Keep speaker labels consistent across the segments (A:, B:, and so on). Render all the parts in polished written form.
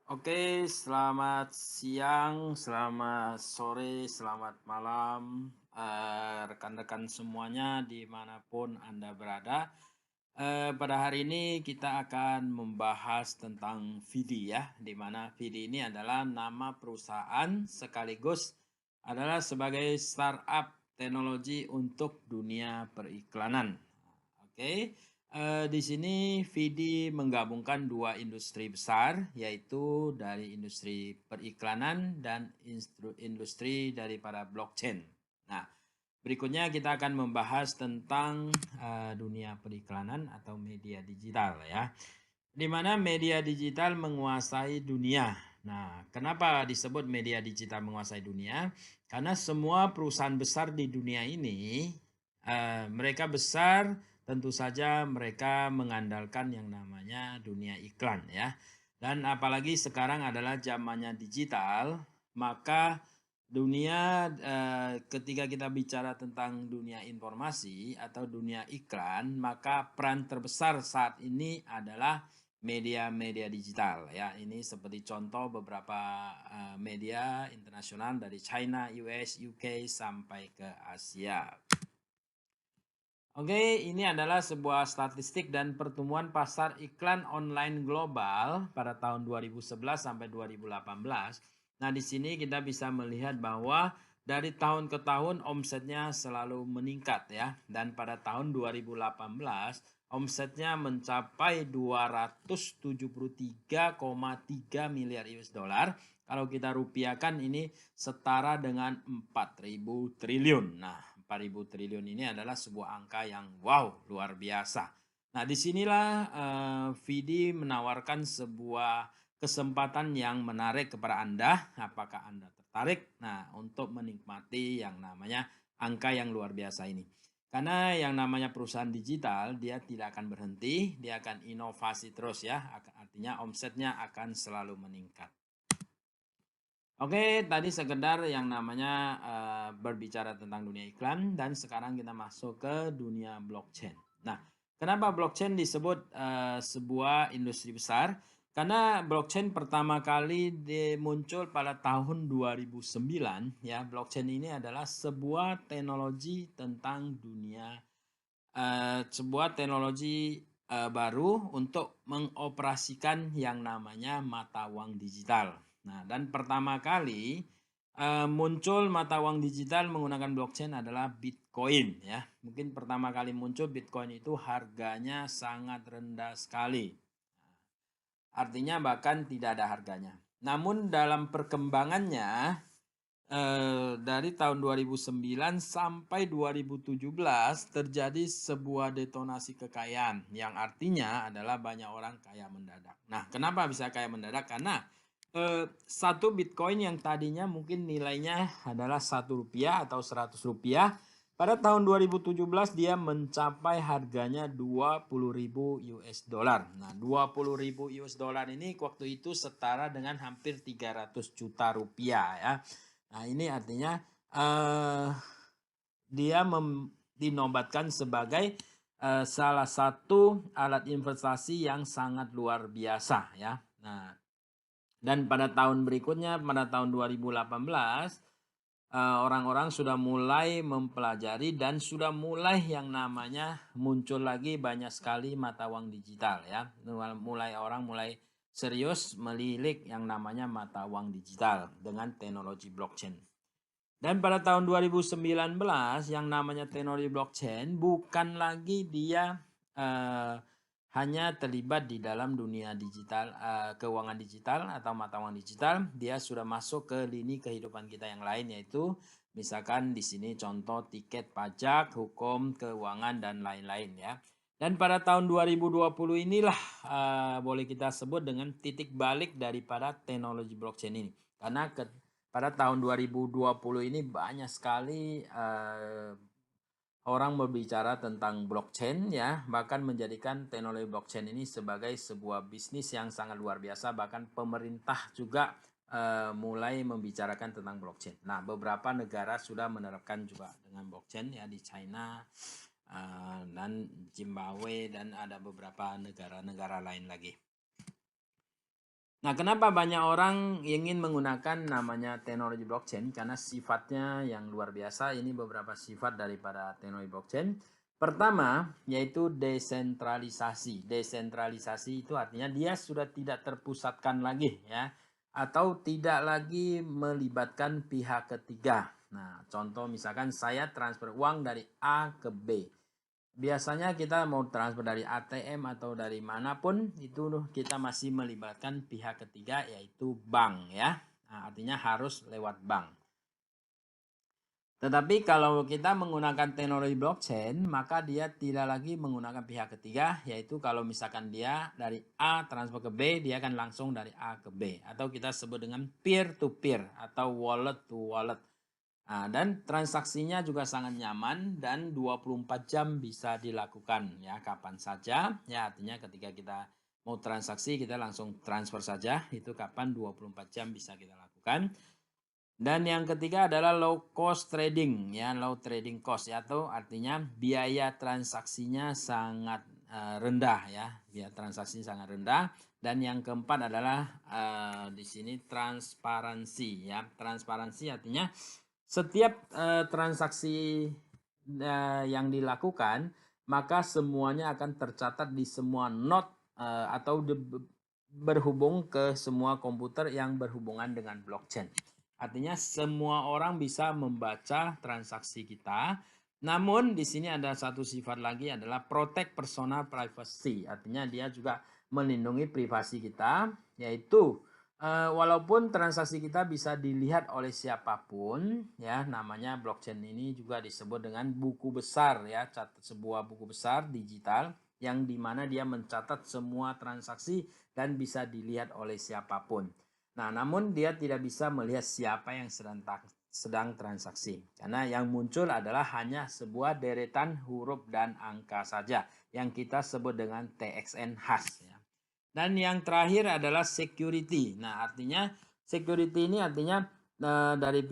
A: Oke, selamat siang, selamat sore, selamat malam, rekan-rekan semuanya dimanapun Anda berada. Pada hari ini kita akan membahas tentang Vidi ya, di mana Vidi ini adalah nama perusahaan sekaligus adalah sebagai startup teknologi untuk dunia periklanan. Oke. Di sini Vidi menggabungkan dua industri besar, yaitu dari industri periklanan dan industri daripada blockchain. Nah, berikutnya kita akan membahas tentang dunia periklanan atau media digital ya, di mana media digital menguasai dunia. Nah, kenapa disebut media digital menguasai dunia? Karena semua perusahaan besar di dunia ini, mereka besar. Tentu saja mereka mengandalkan yang namanya dunia iklan ya. Dan apalagi sekarang adalah zamannya digital, maka dunia ketika kita bicara tentang dunia informasi atau dunia iklan, maka peran terbesar saat ini adalah media-media digital ya. Ini seperti contoh beberapa media internasional dari China, US, UK sampai ke Asia. Oke, ini adalah sebuah statistik dan pertumbuhan pasar iklan online global pada tahun 2011 sampai 2018. Nah, di sini kita bisa melihat bahwa dari tahun ke tahun omsetnya selalu meningkat ya. Dan pada tahun 2018 omsetnya mencapai 273,3 miliar US dollar. Kalau kita rupiahkan ini setara dengan 4.000 triliun. Nah, 4.000 triliun ini adalah sebuah angka yang wow, luar biasa. Nah, disinilah Vidi menawarkan sebuah kesempatan yang menarik kepada Anda. Apakah Anda tertarik? Nah, untuk menikmati yang namanya angka yang luar biasa ini. Karena yang namanya perusahaan digital, dia tidak akan berhenti, dia akan inovasi terus ya. Artinya omsetnya akan selalu meningkat. Oke, tadi sekedar yang namanya berbicara tentang dunia iklan dan sekarang kita masuk ke dunia blockchain. Nah, kenapa blockchain disebut sebuah industri besar? Karena blockchain pertama kali muncul pada tahun 2009 ya. Blockchain ini adalah sebuah teknologi tentang dunia sebuah teknologi baru untuk mengoperasikan yang namanya mata uang digital. Nah, dan pertama kali muncul mata uang digital menggunakan blockchain adalah Bitcoin ya. Mungkin pertama kali muncul Bitcoin itu harganya sangat rendah sekali. Artinya bahkan tidak ada harganya. Namun dalam perkembangannya dari tahun 2009 sampai 2017 terjadi sebuah detonasi kekayaan yang artinya adalah banyak orang kaya mendadak. Nah, kenapa bisa kaya mendadak? Karena satu Bitcoin yang tadinya mungkin nilainya adalah Rp1 atau Rp100, pada tahun 2017 dia mencapai harganya 20.000 US dollar. Nah, 20.000 US dollar ini waktu itu setara dengan hampir 300 juta rupiah ya. Nah, ini artinya dia dinobatkan sebagai salah satu alat investasi yang sangat luar biasa ya. Nah, dan pada tahun berikutnya pada tahun 2018 orang-orang sudah mulai mempelajari dan sudah mulai yang namanya muncul lagi banyak sekali mata uang digital ya. Mulai orang mulai serius melilik yang namanya mata uang digital dengan teknologi blockchain. Dan pada tahun 2019 yang namanya teknologi blockchain bukan lagi dia hanya terlibat di dalam dunia digital, keuangan digital atau mata uang digital, dia sudah masuk ke lini kehidupan kita yang lain, yaitu misalkan di sini contoh tiket pajak, hukum, keuangan dan lain-lain ya. Dan pada tahun 2020 inilah boleh kita sebut dengan titik balik daripada teknologi blockchain ini. Karena pada tahun 2020 ini banyak sekali orang berbicara tentang blockchain ya, bahkan menjadikan teknologi blockchain ini sebagai sebuah bisnis yang sangat luar biasa, bahkan pemerintah juga mulai membicarakan tentang blockchain. Nah, beberapa negara sudah menerapkan juga dengan blockchain ya, di China dan Zimbabwe dan ada beberapa negara-negara lain lagi. Nah, kenapa banyak orang ingin menggunakan namanya teknologi blockchain? Karena sifatnya yang luar biasa. Ini beberapa sifat daripada teknologi blockchain. Pertama, yaitu desentralisasi. Desentralisasi itu artinya dia sudah tidak terpusatkan lagi ya, atau tidak lagi melibatkan pihak ketiga. Nah, contoh misalkan saya transfer uang dari A ke B. Biasanya kita mau transfer dari ATM atau dari manapun itu kita masih melibatkan pihak ketiga yaitu bank ya. Nah, artinya harus lewat bank. Tetapi kalau kita menggunakan teknologi blockchain, maka dia tidak lagi menggunakan pihak ketiga, yaitu kalau misalkan dia dari A transfer ke B, dia akan langsung dari A ke B. Atau kita sebut dengan peer to peer atau wallet to wallet. Nah, dan transaksinya juga sangat nyaman dan 24 jam bisa dilakukan ya kapan saja. Ya, artinya ketika kita mau transaksi kita langsung transfer saja, itu kapan 24 jam bisa kita lakukan. Dan yang ketiga adalah low cost trading ya, low trading cost ya, atau artinya biaya transaksinya sangat rendah ya, biaya transaksi sangat rendah. Dan yang keempat adalah di sini transparansi ya. Transparansi artinya setiap transaksi yang dilakukan maka semuanya akan tercatat di semua node atau berhubung ke semua komputer yang berhubungan dengan blockchain. Artinya semua orang bisa membaca transaksi kita. Namun di sini ada satu sifat lagi adalah protect personal privacy. Artinya dia juga melindungi privasi kita, yaitu walaupun transaksi kita bisa dilihat oleh siapapun ya, namanya blockchain ini juga disebut dengan buku besar ya, sebuah buku besar digital yang dimana dia mencatat semua transaksi dan bisa dilihat oleh siapapun. Nah, namun dia tidak bisa melihat siapa yang sedang transaksi. Karena yang muncul adalah hanya sebuah deretan huruf dan angka saja yang kita sebut dengan TXN hash. Ya. Dan yang terakhir adalah security. Nah, artinya security ini artinya dari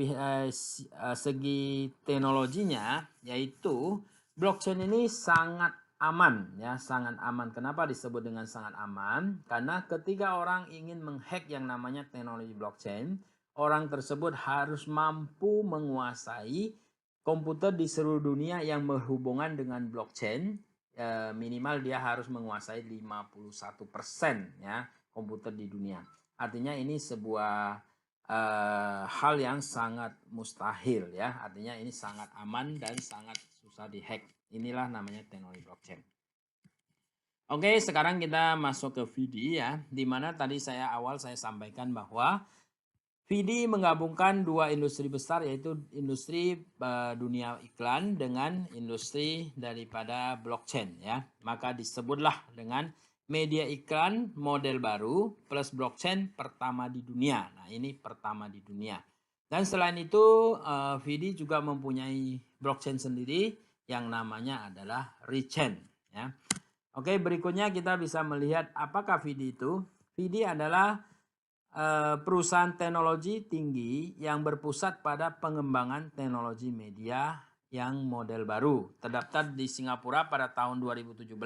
A: segi teknologinya, yaitu blockchain ini sangat aman ya, sangat aman. Kenapa disebut dengan sangat aman? Karena ketika orang ingin menghack yang namanya teknologi blockchain, orang tersebut harus mampu menguasai komputer di seluruh dunia yang berhubungan dengan blockchain. Minimal dia harus menguasai 51% ya komputer di dunia. Artinya ini sebuah hal yang sangat mustahil ya. Artinya ini sangat aman dan sangat susah dihack. Inilah namanya teknologi blockchain. Oke, sekarang kita masuk ke VD ya, di mana tadi saya sampaikan bahwa VD menggabungkan dua industri besar, yaitu industri dunia iklan dengan industri daripada blockchain ya. Maka disebutlah dengan media iklan model baru plus blockchain pertama di dunia. Nah, ini pertama di dunia. Dan selain itu VD juga mempunyai blockchain sendiri yang namanya adalah Rechain ya. Oke, berikutnya kita bisa melihat apakah VD itu. VD adalah perusahaan teknologi tinggi yang berpusat pada pengembangan teknologi media yang model baru. Terdaftar di Singapura pada tahun 2017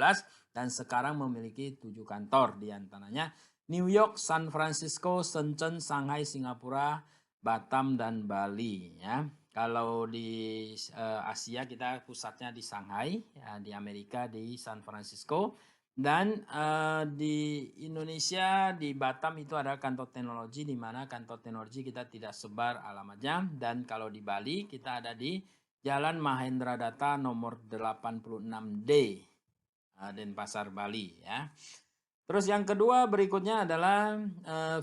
A: dan sekarang memiliki 7 kantor, di antaranya New York, San Francisco, Shenzhen, Shanghai, Singapura, Batam, dan Bali ya. Kalau di Asia kita pusatnya di Shanghai, ya, di Amerika di San Francisco. Dan di Indonesia di Batam itu ada kantor teknologi, di mana kantor teknologi kita tidak sebar alamatnya. Dan kalau di Bali kita ada di Jalan Mahendra Data nomor 86D Denpasar, Bali ya. Terus yang kedua berikutnya adalah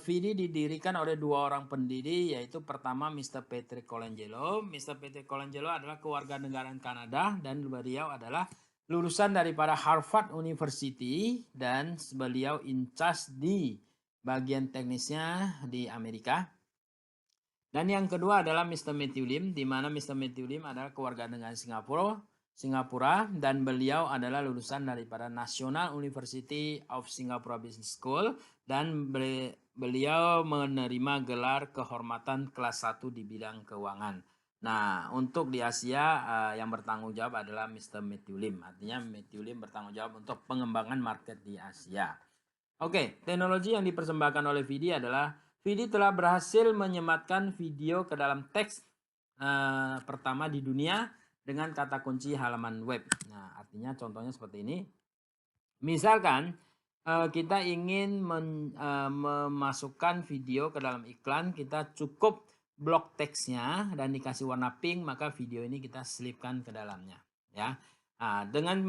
A: VD didirikan oleh dua orang pendiri, yaitu pertama Mr. Patrick Colangelo. Mr. Patrick Colangelo adalah kewarganegaraan Kanada dan beliau adalah lulusan daripada Harvard University dan beliau in charge di bagian teknisnya di Amerika. Dan yang kedua adalah Mr. Matthew Lim, di mana Mr. Matthew Lim adalah kewarganegaraan Singapura dan beliau adalah lulusan daripada National University of Singapore Business School dan beliau menerima gelar kehormatan kelas 1 di bidang keuangan. Nah, untuk di Asia yang bertanggung jawab adalah Mr. Matthew Lim. Artinya Matthew Lim bertanggung jawab untuk pengembangan market di Asia. Oke, teknologi yang dipersembahkan oleh Vidi adalah Vidi telah berhasil menyematkan video ke dalam teks pertama di dunia dengan kata kunci halaman web. Nah, artinya contohnya seperti ini. Misalkan kita ingin memasukkan video ke dalam iklan, kita cukup blok teksnya dan dikasih warna pink, maka video ini kita selipkan ke dalamnya, ya. Nah, dengan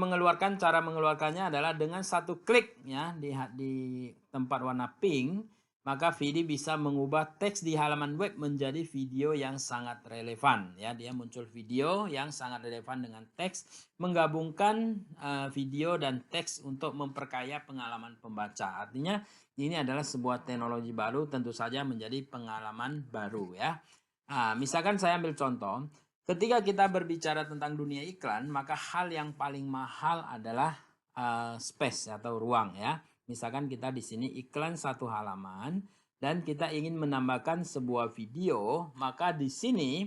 A: cara mengeluarkannya adalah dengan satu klik ya di tempat warna pink, maka Vidi bisa mengubah teks di halaman web menjadi video yang sangat relevan ya. Dia muncul video yang sangat relevan dengan teks, menggabungkan video dan teks untuk memperkaya pengalaman pembaca. Artinya ini adalah sebuah teknologi baru, tentu saja menjadi pengalaman baru ya. Nah, misalkan saya ambil contoh. Ketika kita berbicara tentang dunia iklan, maka hal yang paling mahal adalah space atau ruang ya. Misalkan kita di sini iklan satu halaman dan kita ingin menambahkan sebuah video, maka di sini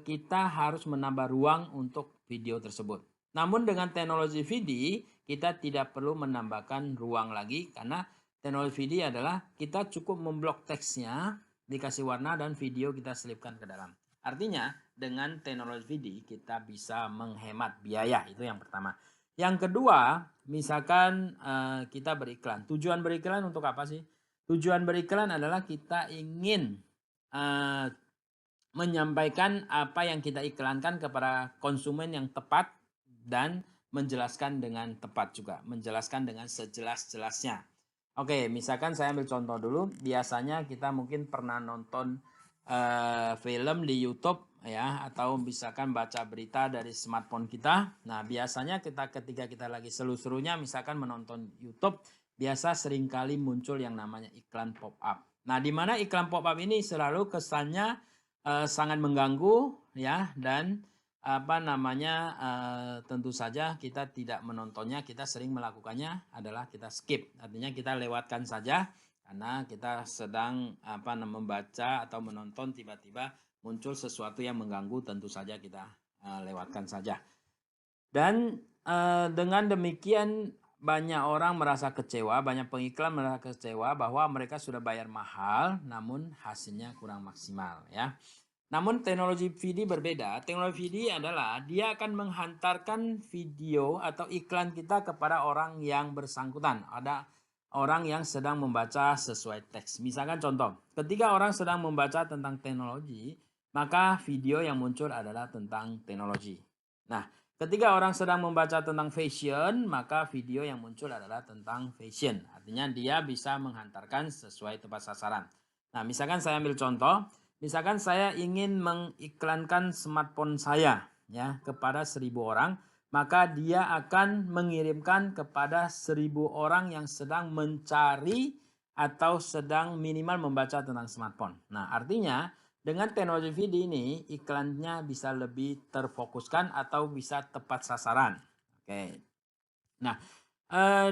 A: kita harus menambah ruang untuk video tersebut. Namun dengan teknologi VD kita tidak perlu menambahkan ruang lagi karena teknologi VD adalah kita cukup memblok teksnya, dikasih warna dan video kita selipkan ke dalam. Artinya dengan teknologi VD kita bisa menghemat biaya, itu yang pertama. Yang kedua, misalkan kita beriklan. Tujuan beriklan untuk apa sih? Tujuan beriklan adalah kita ingin menyampaikan apa yang kita iklankan kepada konsumen yang tepat dan menjelaskan dengan tepat juga, menjelaskan dengan sejelas-jelasnya. Oke, misalkan saya ambil contoh dulu. Biasanya kita mungkin pernah nonton film di YouTube ya, atau misalkan baca berita dari smartphone kita. Nah, biasanya ketika kita lagi seru-serunya misalkan menonton YouTube, biasa seringkali muncul yang namanya iklan pop up. Nah, di mana iklan pop up ini selalu kesannya sangat mengganggu ya, dan tentu saja kita tidak menontonnya. Kita sering melakukannya adalah kita skip, artinya kita lewatkan saja karena kita sedang membaca atau menonton, tiba-tiba muncul sesuatu yang mengganggu, tentu saja kita lewatkan saja. Dan dengan demikian banyak orang merasa kecewa, banyak pengiklan merasa kecewa bahwa mereka sudah bayar mahal namun hasilnya kurang maksimal ya. Namun teknologi VD berbeda. Teknologi VD adalah dia akan menghantarkan video atau iklan kita kepada orang yang bersangkutan. Ada orang yang sedang membaca sesuai teks. Misalkan contoh, ketika orang sedang membaca tentang teknologi, maka video yang muncul adalah tentang teknologi. Nah, ketika orang sedang membaca tentang fashion, maka video yang muncul adalah tentang fashion. Artinya dia bisa menghantarkan sesuai tepat sasaran. Nah, misalkan saya ambil contoh. Misalkan saya ingin mengiklankan smartphone saya ya kepada 1.000 orang, maka dia akan mengirimkan kepada 1.000 orang yang sedang mencari atau sedang minimal membaca tentang smartphone. Nah, artinya dengan teknologi video ini iklannya bisa lebih terfokuskan atau bisa tepat sasaran. Oke. Nah,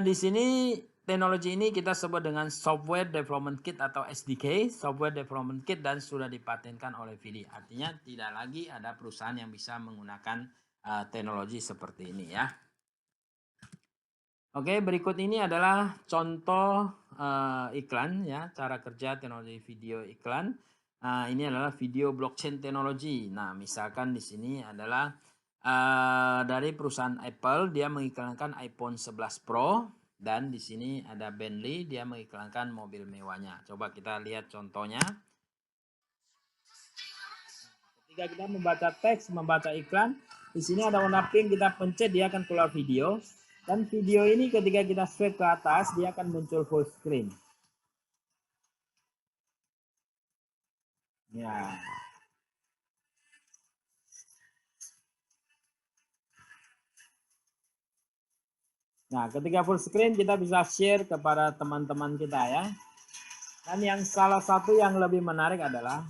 A: di sini teknologi ini kita sebut dengan Software Development Kit atau SDK, Software Development Kit, dan sudah dipatenkan oleh VD. Artinya tidak lagi ada perusahaan yang bisa menggunakan teknologi seperti ini ya. Oke, berikut ini adalah contoh iklan ya, cara kerja teknologi video iklan. Nah, ini adalah video blockchain teknologi. Nah, misalkan di sini adalah dari perusahaan Apple, dia mengiklankan iPhone 11 Pro. Dan di sini ada Bentley, dia mengiklankan mobil mewahnya. Coba kita lihat contohnya. Ketika kita membaca teks, membaca iklan, di sini ada warna pink, kita pencet dia akan keluar video. Dan video ini ketika kita swipe ke atas, dia akan muncul full screen. Ya. Nah, ketika full screen kita bisa share kepada teman-teman kita ya. Dan yang salah satu yang lebih menarik adalah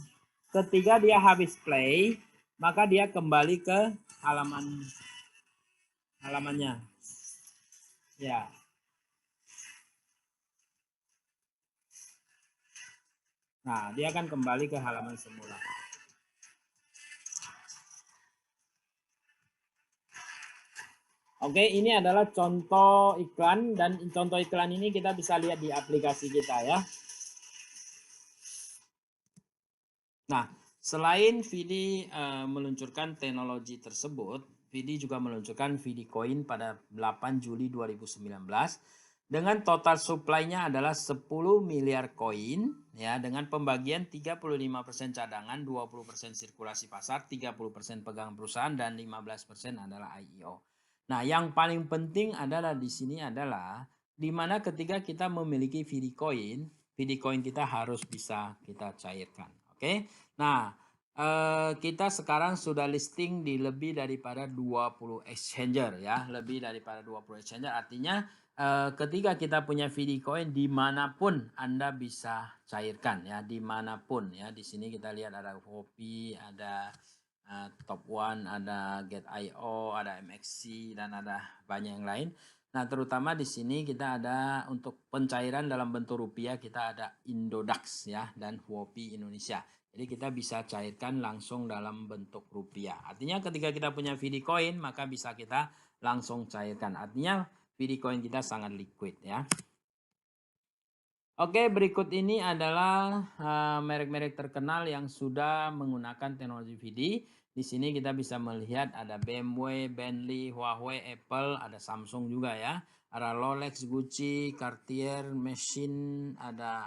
A: ketika dia habis play, maka dia kembali ke halamannya. Ya. Nah, dia akan kembali ke halaman semula. Oke, ini adalah contoh iklan dan contoh iklan ini kita bisa lihat di aplikasi kita ya. Nah, selain Vidi meluncurkan teknologi tersebut, Vidi juga meluncurkan Vidi Coin pada 8 Juli 2019 dengan total supply-nya adalah 10 miliar koin ya, dengan pembagian 35% cadangan, 20% sirkulasi pasar, 30% pegang perusahaan dan 15% adalah IEO. Nah, yang paling penting adalah di sini adalah di mana ketika kita memiliki Vidi Coin kita harus bisa kita cairkan. Oke. Nah, kita sekarang sudah listing di lebih daripada 20 exchanger ya, lebih daripada 20 exchanger artinya ketika kita punya VD Coin dimanapun Anda bisa cairkan ya, dimanapun ya. Di sini kita lihat ada Hopi, ada Top One, ada Get.io, ada MXC dan ada banyak yang lain. Nah, terutama di sini kita ada untuk pencairan dalam bentuk rupiah kita ada Indodax ya dan Huopi Indonesia. Jadi kita bisa cairkan langsung dalam bentuk rupiah. Artinya ketika kita punya VD Coin maka bisa kita langsung cairkan. Artinya VD Coin kita sangat liquid ya. Oke, berikut ini adalah merek-merek terkenal yang sudah menggunakan teknologi VD. Di sini kita bisa melihat ada BMW, Bentley, Huawei, Apple, ada Samsung juga ya. Ada Rolex, Gucci, Cartier, Machine, ada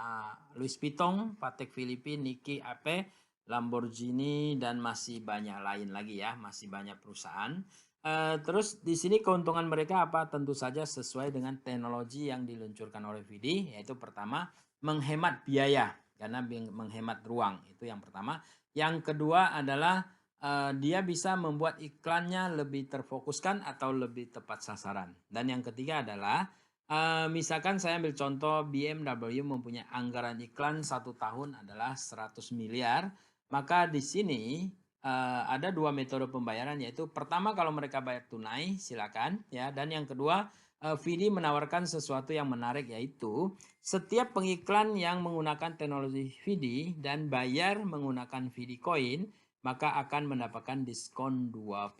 A: Louis Vuitton, Patek Philippe, Nike, AP, Lamborghini dan masih banyak lain lagi ya, masih banyak perusahaan. Terus di sini keuntungan mereka apa? Tentu saja sesuai dengan teknologi yang diluncurkan oleh VD, yaitu pertama menghemat biaya karena menghemat ruang, itu yang pertama. Yang kedua adalah dia bisa membuat iklannya lebih terfokuskan atau lebih tepat sasaran. Dan yang ketiga adalah misalkan saya ambil contoh BMW mempunyai anggaran iklan 1 tahun adalah 100 miliar, maka di sini ada 2 metode pembayaran, yaitu pertama kalau mereka bayar tunai silakan ya, dan yang kedua VD menawarkan sesuatu yang menarik, yaitu setiap pengiklan yang menggunakan teknologi VD dan bayar menggunakan VD Coin maka akan mendapatkan diskon 20%.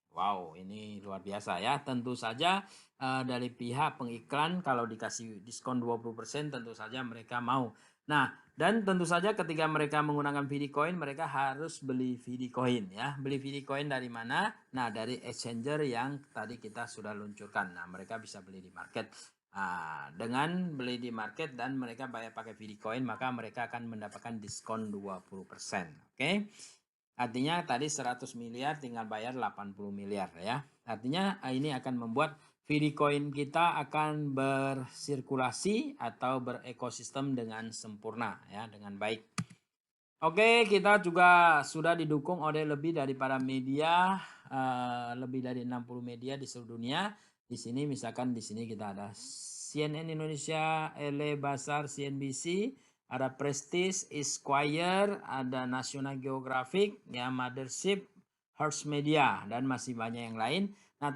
A: Wow, ini luar biasa ya. Tentu saja dari pihak pengiklan kalau dikasih diskon 20% tentu saja mereka mau. Nah, dan tentu saja ketika mereka menggunakan VD Coin mereka harus beli VD Coin ya. Beli VD Coin dari mana? Nah, dari exchanger yang tadi kita sudah luncurkan. Nah, mereka bisa beli di market. Nah, dengan beli di market dan mereka bayar pakai VD Coin maka mereka akan mendapatkan diskon 20%. Oke. Artinya tadi 100 miliar tinggal bayar 80 miliar ya. Artinya ini akan membuat VD Coin kita akan bersirkulasi atau berekosistem dengan sempurna ya, dengan baik. Oke, kita juga sudah didukung oleh lebih daripada media, lebih dari 60 media di seluruh dunia. Di sini misalkan di sini kita ada CNN Indonesia, LA Basar, CNBC, ada Prestige, Esquire, ada National Geographic, ya Mothership, Hearst Media dan masih banyak yang lain. Nah,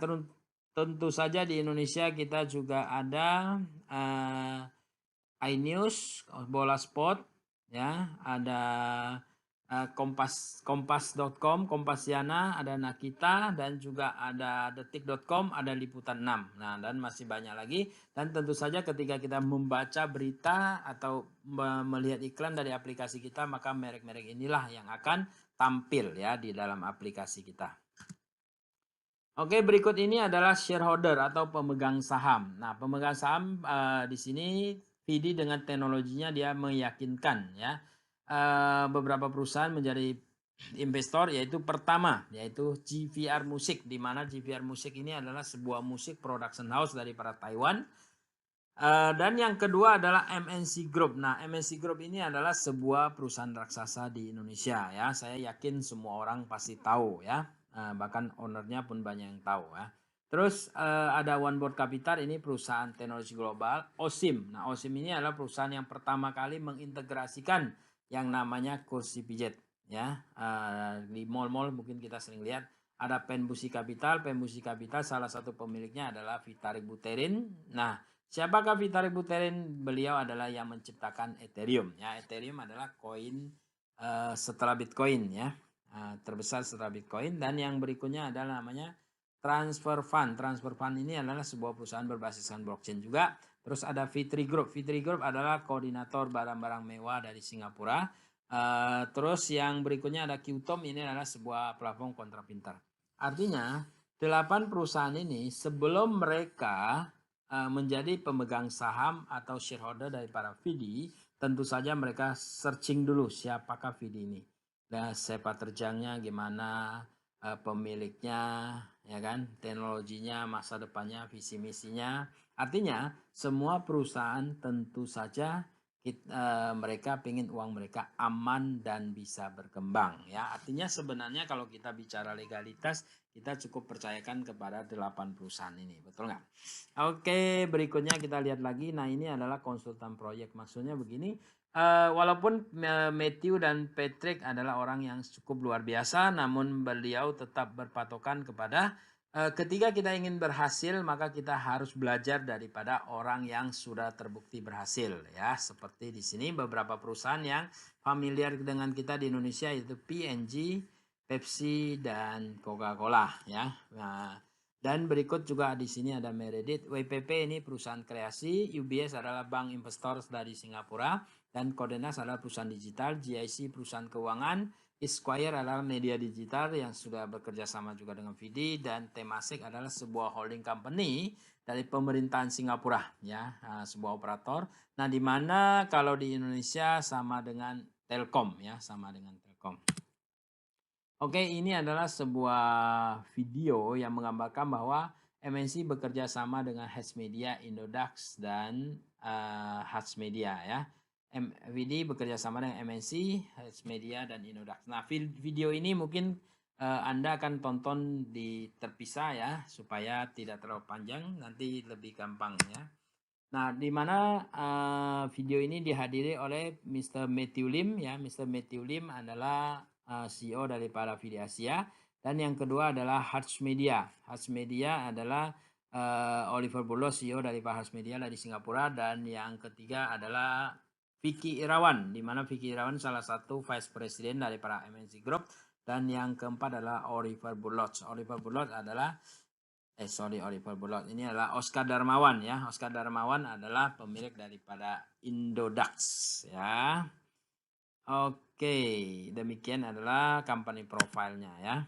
A: tentu saja di Indonesia kita juga ada iNews, Bola Sport, ya, ada kompas.com, Kompasiana, ada Nakita dan juga ada detik.com, ada Liputan 6. Nah, dan masih banyak lagi. Dan tentu saja ketika kita membaca berita atau melihat iklan dari aplikasi kita, maka merek-merek inilah yang akan tampil ya di dalam aplikasi kita. Oke, berikut ini adalah shareholder atau pemegang saham. Nah, pemegang saham di sini VD dengan teknologinya dia meyakinkan ya beberapa perusahaan menjadi investor, yaitu pertama yaitu GVR Music, di mana GVR Music ini adalah sebuah musik production house dari para Taiwan. Dan yang kedua adalah MNC Group. Nah, MNC Group ini adalah sebuah perusahaan raksasa di Indonesia ya. Saya yakin semua orang pasti tahu ya. Bahkan ownernya pun banyak yang tahu ya. Terus ada One Board Capital, ini perusahaan teknologi global. OSIM. Nah, OSIM ini adalah perusahaan yang pertama kali mengintegrasikan yang namanya kursi pijet ya. Di mall-mall mungkin kita sering lihat ada Penbusi Capital. Penbusi Capital salah satu pemiliknya adalah Vitalik Buterin. Nah, siapakah Vitalik Buterin? Beliau adalah yang menciptakan Ethereum ya. Ethereum adalah koin setelah Bitcoin ya. Terbesar setelah Bitcoin, dan yang berikutnya adalah namanya Transfer Fund. Transfer Fund ini adalah sebuah perusahaan berbasiskan blockchain juga. Terus ada Fitri Group. Fitri Group adalah koordinator barang-barang mewah dari Singapura. Terus yang berikutnya ada Qtom, ini adalah sebuah platform kontrak pintar. Artinya 8 perusahaan ini sebelum mereka menjadi pemegang saham atau shareholder dari para VD, tentu saja mereka searching dulu siapakah VD ini. Dan sepak terjangnya gimana, pemiliknya, ya kan, teknologinya, masa depannya, visi misinya. Artinya semua perusahaan tentu saja mereka ingin uang mereka aman dan bisa berkembang, ya. Artinya sebenarnya kalau kita bicara legalitas, kita cukup percayakan kepada 8 perusahaan ini, betul nggak? Oke, berikutnya kita lihat lagi. Nah, ini adalah konsultan proyek. Maksudnya begini, walaupun Matthew dan Patrick adalah orang yang cukup luar biasa, namun beliau tetap berpatokan kepada ketika kita ingin berhasil, maka kita harus belajar daripada orang yang sudah terbukti berhasil, ya. Seperti di sini beberapa perusahaan yang familiar dengan kita di Indonesia, yaitu P&G, Pepsi, dan Coca-Cola, ya. Nah, dan berikut juga di sini ada Meredith. WPP ini perusahaan kreasi, UBS adalah bank investor dari Singapura, dan Codenas adalah perusahaan digital, GIC perusahaan keuangan, Esquire adalah media digital yang sudah bekerja sama juga dengan VD, dan Temasek adalah sebuah holding company dari pemerintahan Singapura, ya, sebuah operator. Nah, di mana kalau di Indonesia sama dengan Telkom, ya, sama dengan Telkom. Oke, ini adalah sebuah video yang menggambarkan bahwa MNC bekerja sama dengan Hatch Media, Indodax, dan Hatch Media, ya. VD bekerja sama dengan MNC, Hatch Media, dan Indodax. Nah, video ini mungkin Anda akan tonton di terpisah, ya, supaya tidak terlalu panjang, nanti lebih gampang, ya. Nah, di mana video ini dihadiri oleh Mr. Matthew Lim, ya. Mr. Matthew Lim adalah CEO daripada VD Asia, dan yang kedua adalah Hatch Media. Hatch Media adalah Oliver Bullough, CEO daripada Hatch Media dari Singapura, dan yang ketiga adalah Vicky Irawan, di mana Vicky Irawan salah satu Vice President daripada MNC Group, dan yang keempat adalah Oliver Bullough. Oliver Bullough adalah Oliver Bullough. Ini adalah Oscar Darmawan, ya. Oscar Darmawan adalah pemilik daripada Indodax, ya. Oke, demikian adalah company profile-nya, ya.